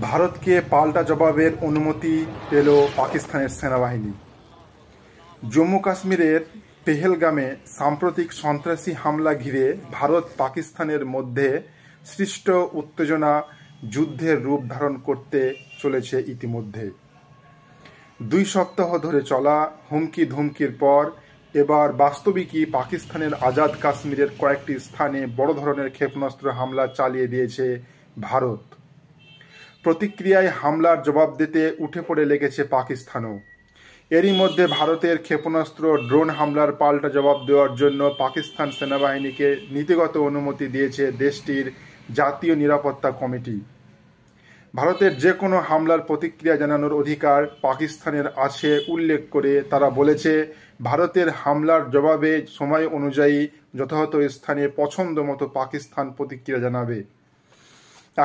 ভারতকে পাল্টা জবাবের অনুমতি পেল পাকিস্তানের সেনাবাহিনী। জম্মু কাশ্মীরের পেহেলগামে সাম্প্রতিক সন্ত্রাসী হামলা ঘিরে ভারত পাকিস্তানের মধ্যে সৃষ্ট উত্তেজনা যুদ্ধের রূপ ধারণ করতে চলেছে। ইতিমধ্যে 2 সপ্তাহ ধরে চলা হুমকি ধুমকির পর এবার বাস্তবিকই পাকিস্তানের আজাদ কাশ্মীরের কয়েকটি স্থানে বড় ধরনের ক্ষেপণাস্ত্র হামলা চালিয়ে দিয়েছে ভারত। প্রতিক্রিয়ায় হামলার জবাব দিতে উঠে পড়ে লেগেছে পাকিস্তানও। এরই মধ্যে ভারতের ক্ষেপণাস্ত্র ড্রোন হামলার পাল্টা জবাব দেওয়ার জন্য পাকিস্তান সেনাবাহিনীকে নীতিগত অনুমতি দিয়েছে দেশটির জাতীয় নিরাপত্তা কমিটি। ভারতের যে কোনো হামলার প্রতিক্রিয়া জানানোর অধিকার পাকিস্তানের আছে উল্লেখ করে তারা বলেছে, ভারতের হামলার জবাবে সময় অনুযায়ী যথাযথ স্থানে পছন্দ মতো পাকিস্তান প্রতিক্রিয়া জানাবে।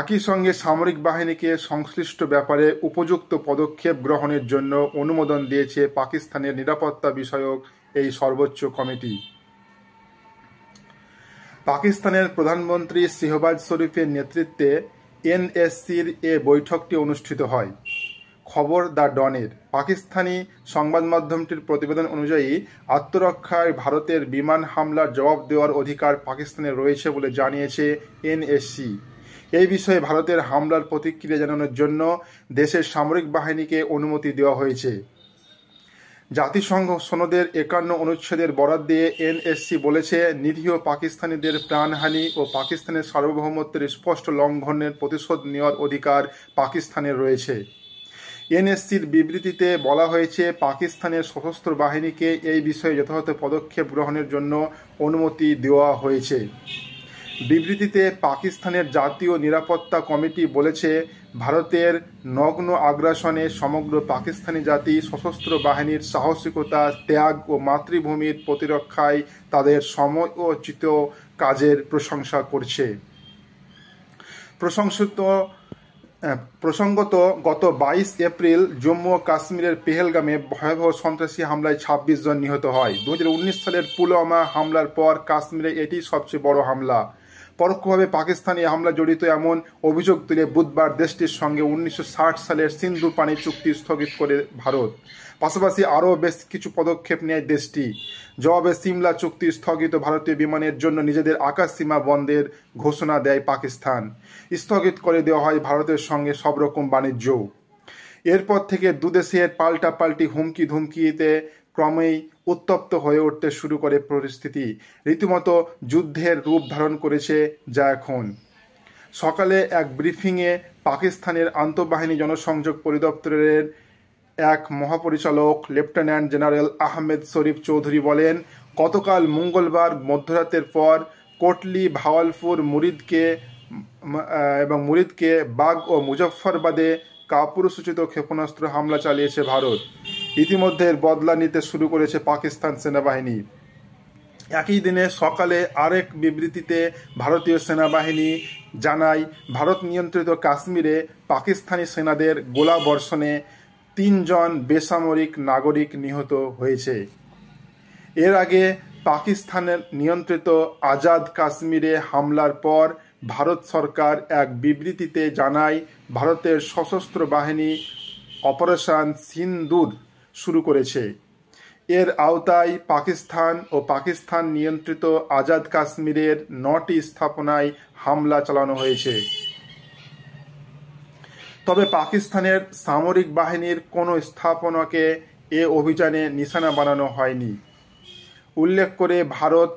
একই সঙ্গে সামরিক বাহিনীকে সংশ্লিষ্ট ব্যাপারে উপযুক্ত পদক্ষেপ গ্রহণের জন্য অনুমোদন দিয়েছে পাকিস্তানের নিরাপত্তা বিষয়ক এই সর্বোচ্চ কমিটি। পাকিস্তানের প্রধানমন্ত্রী শাহবাজ শরীফের নেতৃত্বে এনএসসির এ বৈঠকটি অনুষ্ঠিত হয়। খবর দ্য ডনের। পাকিস্তানি সংবাদ মাধ্যমটির প্রতিবেদন অনুযায়ী আত্মরক্ষায় ভারতের বিমান হামলার জবাব দেওয়ার অধিকার পাকিস্তানের রয়েছে বলে জানিয়েছে এনএসসি। এই বিষয়ে ভারতের হামলার প্রতিক্রিয়া জানানোর জন্য দেশের সামরিক বাহিনীকে অনুমতি দেওয়া হয়েছে। জাতিসংঘ সনদের 51 অনুচ্ছেদের বরাত দিয়ে এনএসসি বলেছে, নিরীহ পাকিস্তানিদের প্রাণহানি ও পাকিস্তানের সার্বভৌমত্বের স্পষ্ট লঙ্ঘনের প্রতিশোধ নেওয়ার অধিকার পাকিস্তানের রয়েছে। এনএসসির বিবৃতিতে বলা হয়েছে, পাকিস্তানের সশস্ত্র বাহিনীকে এই বিষয়ে যথাযথ পদক্ষেপ গ্রহণের জন্য অনুমতি দেওয়া হয়েছে। বিবৃতিতে পাকিস্তানের জাতীয় নিরাপত্তা কমিটি বলেছে, ভারতের নগ্ন আগ্রাসনে সমগ্র পাকিস্তানি জাতি সশস্ত্র বাহিনীর সাহসিকতা, ত্যাগ ও মাতৃভূমির প্রতিরক্ষায় তাদের সময়োচিত কাজের প্রশংসা করছে। প্রসঙ্গত গত 22 এপ্রিল জম্মু ও কাশ্মীরের পেহেলগামে ভয়াবহ সন্ত্রাসী হামলায় 26 জন নিহত হয়। 2019 সালের পুলওয়ামা হামলার পর কাশ্মীরে এটি সবচেয়ে বড় হামলা। পরোক্ষভাবে পাকিস্তানি হামলা জড়িত এমন অভিযোগ তুলে বুধবার দেশটির সঙ্গে 1960 সালের সিন্ধু পানি চুক্তি স্থগিত করে ভারত। পাশাপাশি আরও বেশ কিছু পদক্ষেপ নেয় দেশটি। জবাবে সিমলা চুক্তি স্থগিত ভারতীয় বিমানের জন্য নিজেদের আকাশ সীমা বন্ধের ঘোষণা দেয় পাকিস্তান। স্থগিত করে দেওয়া হয় ভারতের সঙ্গে সব রকম বাণিজ্য। এরপর থেকে দুদেশের পাল্টাপাল্টি হুমকি ধুমকিতে ক্রমেই উত্তপ্ত হয়ে উঠতে শুরু করে পরিস্থিতি। রীতিমতো যুদ্ধের রূপ ধারণ করেছে যা এখন। সকালে এক ব্রিফিংয়ে পাকিস্তানের আন্তঃবাহিনী জনসংযোগ পরিদপ্তরের এক মহাপরিচালক লেফটেন্যান্ট জেনারেল আহমেদ শরীফ চৌধুরী বলেন, গতকাল মঙ্গলবার মধ্যরাতের পর কোটলি, ভাওয়ালপুর, মুরিদকে বাগ ও মুজফ্ফরবাদে কাপুরুষোচিত ক্ষেপণাস্ত্র হামলা চালিয়েছে ভারত। ইতিমধ্যে এর বদলা নিতে শুরু করেছে পাকিস্তান সেনাবাহিনী। একই দিনে সকালে আরেক বিবৃতিতে ভারতীয় সেনাবাহিনী জানায়, ভারত নিয়ন্ত্রিত কাশ্মীরে পাকিস্তানি সেনাদের গোলাবর্ষণে 3 জন বেসামরিক নাগরিক নিহত হয়েছে। এর আগে পাকিস্তানের নিয়ন্ত্রিত আজাদ কাশ্মীরে হামলার পর ভারত সরকার এক বিবৃতিতে জানায়, ভারতের সশস্ত্র বাহিনী অপারেশন সিন্দুর শুরু করেছে। এর আওতায় পাকিস্তান ও পাকিস্তান নিয়ন্ত্রিত আজাদ কাশ্মীরের 9টি স্থাপনায় হামলা চালানো হয়েছে। তবে পাকিস্তানের সামরিক বাহিনীর কোনো স্থাপনাকে এ অভিযানে নিশানা বানানো হয়নি। উল্লেখ করে ভারত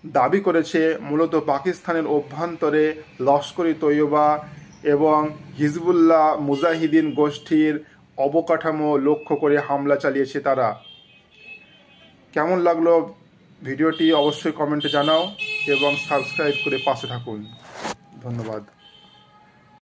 দাবি করেছে, মূলত পাকিস্তানের অভ্যন্তরে লস্কর-ই তৈয়বা এবং হিজবুল্লাহ মুজাহিদিন গোষ্ঠীর অবকাঠামো লক্ষ্য করে হামলা চালিয়েছে তারা। কেমন লাগলো ভিডিওটি অবশ্যই কমেন্টে জানাও এবং সাবস্ক্রাইব করে পাশে থাকুন। ধন্যবাদ।